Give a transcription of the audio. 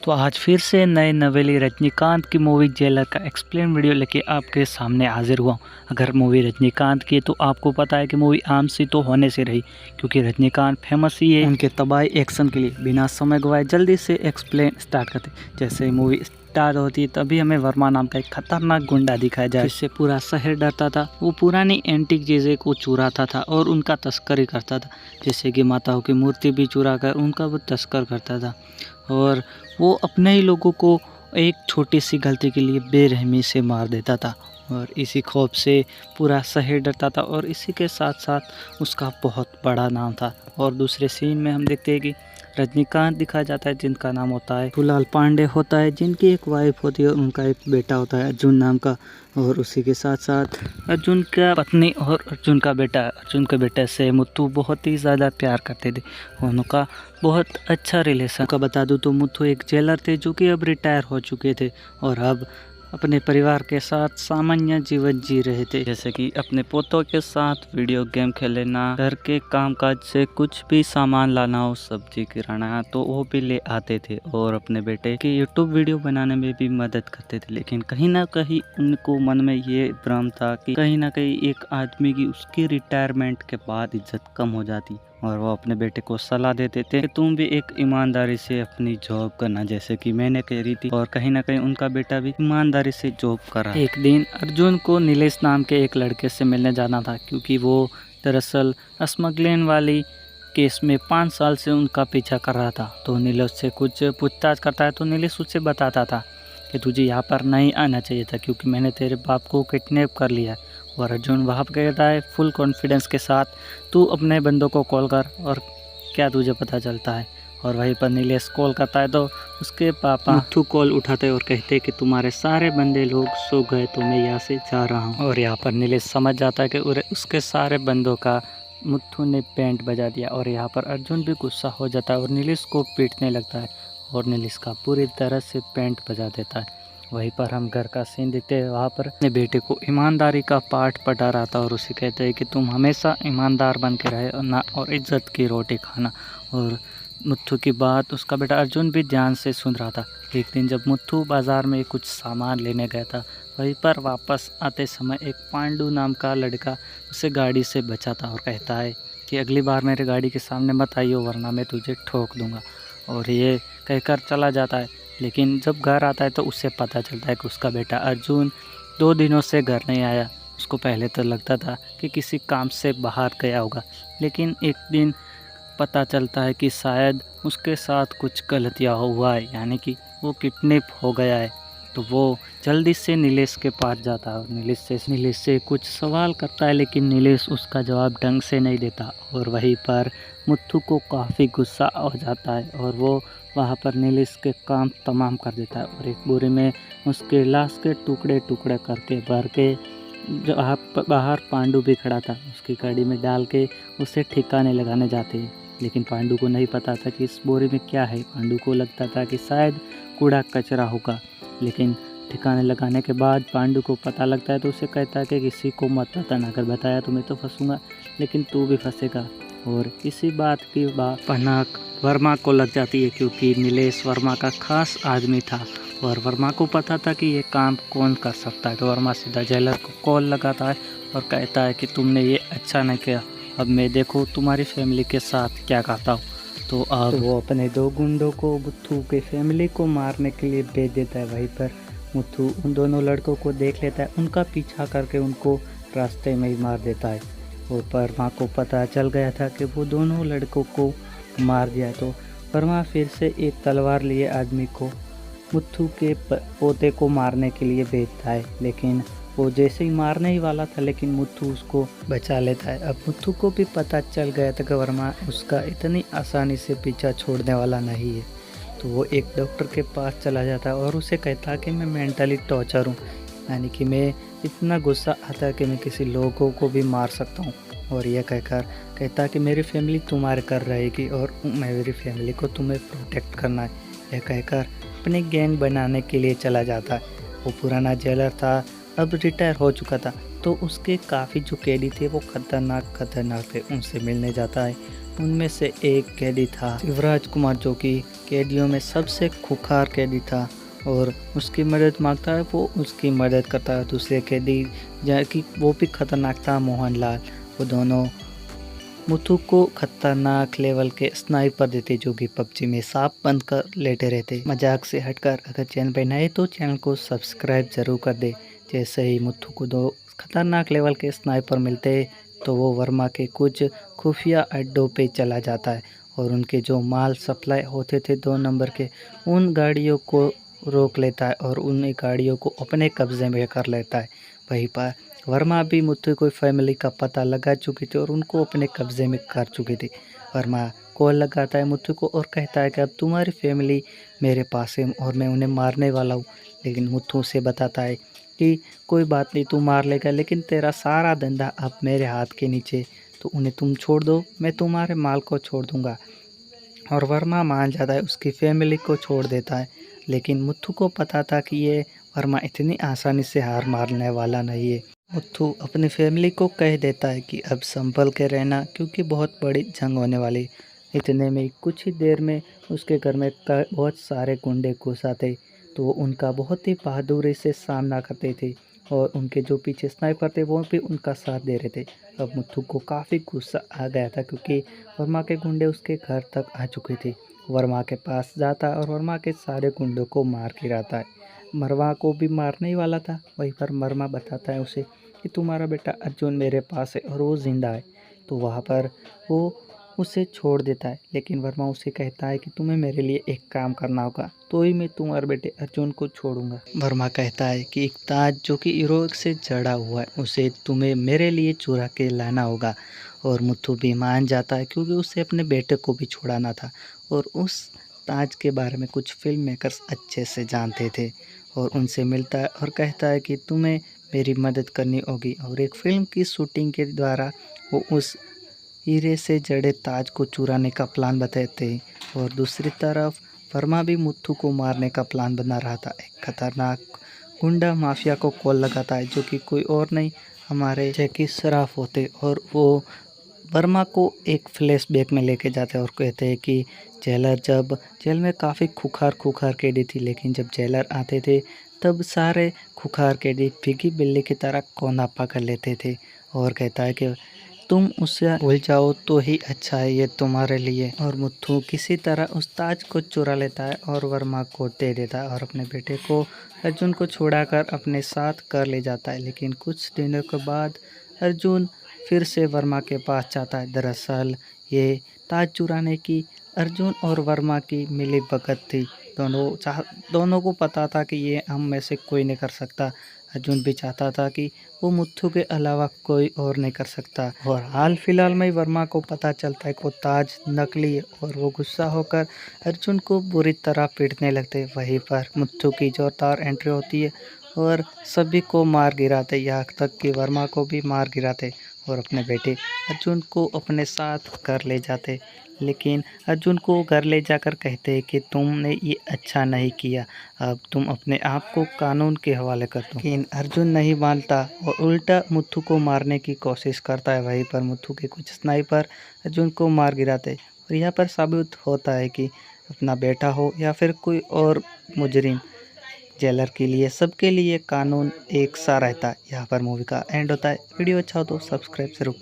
तो आज फिर से नए नवेली रजनीकांत की मूवी जेलर का एक्सप्लेन वीडियो लेके आपके सामने हाजिर हुआ हूँ। अगर मूवी रजनीकांत की तो आपको पता है कि मूवी आम सी तो होने से रही, क्योंकि रजनीकांत फेमस ही है उनके तबाही एक्शन के लिए। बिना समय गवाए जल्दी से एक्सप्लेन स्टार्ट करते। जैसे मूवी स्टार्ट होती तभी हमें वर्मा नाम का एक खतरनाक गुंडा दिखाया जाए जिससे पूरा शहर डरता था। वो पुरानी एंटीक चीज़ें को चुराता था और उनका तस्करी करता था, जैसे कि माताओं की मूर्ति भी चुरा कर उनका वो तस्कर करता था। और वो अपने ही लोगों को एक छोटी सी गलती के लिए बेरहमी से मार देता था और इसी खौफ से पूरा शहर डरता था। और इसी के साथ साथ उसका बहुत बड़ा नाम था। और दूसरे सीन में हम देखते हैं कि रजनीकांत दिखाया जाता है जिनका नाम होता है कुलाल पांडे होता है, जिनकी एक वाइफ होती है और उनका एक बेटा होता है अर्जुन नाम का। और उसी के साथ साथ अर्जुन का पत्नी और अर्जुन का बेटा से मुत्तू बहुत ही ज़्यादा प्यार करते थे। उनका बहुत अच्छा रिलेशन का बता दूं तो मुत्तू एक जेलर थे जो कि अब रिटायर हो चुके थे और अब अपने परिवार के साथ सामान्य जीवन जी रहे थे, जैसे कि अपने पोतों के साथ वीडियो गेम खेलना, घर के कामकाज से कुछ भी सामान लाना हो, सब्जी किराना तो वो भी ले आते थे और अपने बेटे के यूट्यूब वीडियो बनाने में भी मदद करते थे। लेकिन कहीं ना कहीं उनको मन में ये भ्रम था कि कहीं ना कहीं एक आदमी की उसकी रिटायरमेंट के बाद इज्जत कम हो जाती और वो अपने बेटे को सलाह देते थे कि तुम भी एक ईमानदारी से अपनी जॉब करना, जैसे कि मैंने कह रही थी। और कहीं ना कहीं उनका बेटा भी ईमानदारी से जॉब कर रहा है। एक दिन अर्जुन को नीलेश नाम के एक लड़के से मिलने जाना था, क्योंकि वो दरअसल स्मगलिंग वाली केस में 5 साल से उनका पीछा कर रहा था। तो नीलेश से कुछ पूछताछ करता है तो नीलेश उससे बताता था कि तुझे यहाँ पर नहीं आना चाहिए था, क्योंकि मैंने तेरे बाप को किडनैप कर लिया। और अर्जुन वहाँ पर कहता है फुल कॉन्फिडेंस के साथ, तू अपने बंदों को कॉल कर और क्या तुझे पता चलता है। और वहीं पर नीलेश कॉल करता है तो उसके पापा मुत्थू कॉल उठाते और कहते कि तुम्हारे सारे बंदे लोग सो गए तो मैं यहाँ से जा रहा हूँ। और यहाँ पर नीलेश समझ जाता है कि उसके सारे बंदों का मुत्थू ने बैंड बजा दिया। और यहाँ पर अर्जुन भी गुस्सा हो जाता है और नीलेश को पीटने लगता है और नीलेश का पूरी तरह से बैंड बजा देता है। वहीं पर हम घर का सीन देखते हैं। वहाँ पर अपने बेटे को ईमानदारी का पाठ पढ़ा रहा था और उसे कहते हैं कि तुम हमेशा ईमानदार बन के रहे और ना और इज्जत की रोटी खाना। और मुत्थू की बात उसका बेटा अर्जुन भी ध्यान से सुन रहा था। एक दिन जब मुत्थू बाज़ार में कुछ सामान लेने गया था, वहीं पर वापस आते समय एक पांडु नाम का लड़का उसे गाड़ी से बचाता और कहता है कि अगली बार मेरे गाड़ी के सामने मत आइयो वरना मैं तुझे ठोक दूंगा। और ये कहकर चला जाता है। लेकिन जब घर आता है तो उसे पता चलता है कि उसका बेटा अर्जुन 2 दिनों से घर नहीं आया। उसको पहले तो लगता था कि किसी काम से बाहर गया होगा, लेकिन एक दिन पता चलता है कि शायद उसके साथ कुछ गलतियाँ हुआ है, यानी कि वो किडनैप हो गया है। तो वो जल्दी से नीलेश के पास जाता है और नीलेश से कुछ सवाल करता है, लेकिन नीलेश उसका जवाब ढंग से नहीं देता। और वहीं पर मुत्थू को काफ़ी गुस्सा हो जाता है और वो वहाँ पर नीलेश के काम तमाम कर देता है और एक बोरे में उसके लाश के टुकड़े टुकड़े करके भर के जहाँ बाहर पांडु भी खड़ा था उसकी गाड़ी में डाल के उसे ठिकाने लगाने जाते हैं। लेकिन पांडु को नहीं पता था कि इस बोरे में क्या है। पांडु को लगता था कि शायद कूड़ा कचरा होगा, लेकिन ठिकाने लगाने के बाद पांडु को पता लगता है तो उसे कहता है कि किसी को मत बताना, अगर बताया तो मैं तो फंसूंगा लेकिन तू भी फंसेगा। और इसी बात की भनक वर्मा को लग जाती है, क्योंकि नीलेश वर्मा का खास आदमी था और वर्मा को पता था कि ये काम कौन कर सकता है। तो वर्मा सीधा जेलर को कॉल लगाता है और कहता है कि तुमने ये अच्छा नहीं किया, अब मैं देखो तुम्हारी फैमिली के साथ क्या करता हूँ। तो अब वो अपने 2 गुंडों को मुत्थू के फैमिली को मारने के लिए भेज देता है। वहीं पर मुत्थू उन दोनों लड़कों को देख लेता है, उनका पीछा करके उनको रास्ते में ही मार देता है। और वर्मा को पता चल गया था कि वो दोनों लड़कों को मार दिया। तो वर्मा फिर से एक तलवार लिए आदमी को मुत्थू के पोते को मारने के लिए भेजता है, लेकिन वो जैसे ही मारने ही वाला था लेकिन मुत्थू उसको बचा लेता है। अब मुत्थू को भी पता चल गया था कि वर्मा उसका इतनी आसानी से पीछा छोड़ने वाला नहीं है। तो वो एक डॉक्टर के पास चला जाता है और उसे कहता कि मैं मेंटली टॉर्चर हूँ, यानी कि मैं इतना गुस्सा आता है कि मैं किसी लोगों को भी मार सकता हूँ। और यह कहकर कहता कि मेरी फैमिली तुम्हारे कर रहेगी और मेरी फैमिली को तुम्हें प्रोटेक्ट करना है। यह कहकर अपने गैंग बनाने के लिए चला जाता है। वो पुराना जेलर था, अब रिटायर हो चुका था, तो उसके काफ़ी जो कैदी थे वो खतरनाक थे, उनसे मिलने जाता है उनमें से एक कैदी था शिवराज कुमार, जो कि कैदियों में सबसे खूंखार कैदी था और उसकी मदद मांगता है, वो उसकी मदद करता है। दूसरे कैदी कि वो भी खतरनाक था, मोहनलाल। वो दोनों मुथु को खतरनाक लेवल के स्नाइपर देते, जो कि पबजी में सांप बंद कर लेटे रहते। मजाक से हटकर अगर चैनल पर नए तो चैनल को सब्सक्राइब जरूर कर दे। जैसे ही मुथु को 2 खतरनाक लेवल के स्नाइपर मिलते तो वो वर्मा के कुछ खुफिया अड्डों पे चला जाता है और उनके जो माल सप्लाई होते थे 2 नंबर के, उन गाड़ियों को रोक लेता है और उन गाड़ियों को अपने कब्जे में कर लेता है। वहीं पर वर्मा भी मुथु की फैमिली का पता लगा चुके थे और उनको अपने कब्जे में कर चुके थे। वर्मा कॉल लगाता है मुथु को और कहता है कि अब तुम्हारी फैमिली मेरे पास है और मैं उन्हें मारने वाला हूँ। लेकिन मुथु उसे बताता है कि कोई बात नहीं, तू मार लेगा, लेकिन तेरा सारा धंधा अब मेरे हाथ के नीचे, तो उन्हें तुम छोड़ दो, मैं तुम्हारे माल को छोड़ दूंगा। और वर्मा मान जाता है, उसकी फैमिली को छोड़ देता है। लेकिन मुथु को पता था कि ये वर्मा इतनी आसानी से हार मारने वाला नहीं है। मुथु अपनी फैमिली को कह देता है कि अब संभल के रहना, क्योंकि बहुत बड़ी जंग होने वाली। इतने में कुछ ही देर में उसके घर में बहुत सारे गुंडे घुस आते, तो उनका बहुत ही बहादुरी से सामना करते थे और उनके जो पीछे स्नाइपर थे वो भी उनका साथ दे रहे थे। अब मुथु को काफ़ी गुस्सा आ गया था, क्योंकि वर्मा के गुंडे उसके घर तक आ चुके थे। वर्मा के पास जाता है और वर्मा के सारे गुंडों को मार गिराता है। वर्मा को भी मारने ही वाला था। वहीं पर वर्मा बताता है उसे कि तुम्हारा बेटा अर्जुन मेरे पास है और वो ज़िंदा है। तो वहाँ पर वो उसे छोड़ देता है, लेकिन वर्मा उसे कहता है कि तुम्हें मेरे लिए एक काम करना होगा, तो ही मैं तुम्हारे बेटे अर्जुन को छोड़ूंगा। वर्मा कहता है कि एक ताज जो कि हीरोइक से जड़ा हुआ है, उसे तुम्हें मेरे लिए चुरा के लाना होगा। और मुथु भी मान जाता है, क्योंकि उसे अपने बेटे को भी छुड़ाना था और उस ताज के बारे में कुछ फिल्म मेकर्स अच्छे से जानते थे और उनसे मिलता है और कहता है कि तुम्हें मेरी मदद करनी होगी। और एक फिल्म की शूटिंग के द्वारा वो उस हीरे से जड़े ताज को चुराने का प्लान बताते हैं। और दूसरी तरफ वर्मा भी मुथु को मारने का प्लान बना रहा था। एक खतरनाक गुंडा माफिया को कॉल लगाता है, जो कि कोई और नहीं, हमारे जैकी श्रॉफ होते, और वो वर्मा को एक फ्लैशबैक में लेके जाते हैं और कहते हैं कि जेलर जब जेल में काफ़ी खुखार कैदी थी, लेकिन जब जेलर आते थे तब सारे खुखार कैदी भीगी बिल्ली की तरह कोना पकड़ लेते थे। और कहता है कि तुम उससे भूल जाओ तो ही अच्छा है ये तुम्हारे लिए। और मुथु किसी तरह उस ताज को चुरा लेता है और वर्मा को दे देता है और अपने बेटे को अर्जुन को छुड़ाकर अपने साथ कर ले जाता है। लेकिन कुछ दिनों के बाद अर्जुन फिर से वर्मा के पास जाता है। दरअसल ये ताज चुराने की अर्जुन और वर्मा की मिली भगत थी। दोनों को पता था कि ये हम में से कोई नहीं कर सकता। अर्जुन भी चाहता था कि वो मुथु के अलावा कोई और नहीं कर सकता। और हाल फिलहाल में ही वर्मा को पता चलता है कि वो ताज नकली है और वो गुस्सा होकर अर्जुन को बुरी तरह पीटने लगते। वहीं पर मुथु की जोरदार एंट्री होती है और सभी को मार गिराते, यहाँ तक कि वर्मा को भी मार गिराते और अपने बेटे अर्जुन को अपने साथ घर ले जाते। लेकिन अर्जुन को घर ले जाकर कहते हैं कि तुमने ये अच्छा नहीं किया, अब तुम अपने आप को कानून के हवाले कर दो। लेकिन अर्जुन नहीं मानता और उल्टा मुथु को मारने की कोशिश करता है। वहीं पर मुथु के कुछ स्नाइपर अर्जुन को मार गिराते और यहाँ पर साबित होता है कि अपना बेटा हो या फिर कोई और मुजरिम, जेलर के लिए सबके लिए कानून एक सा रहता है। यहाँ पर मूवी का एंड होता है। वीडियो अच्छा हो तो सब्सक्राइब जरूर करें।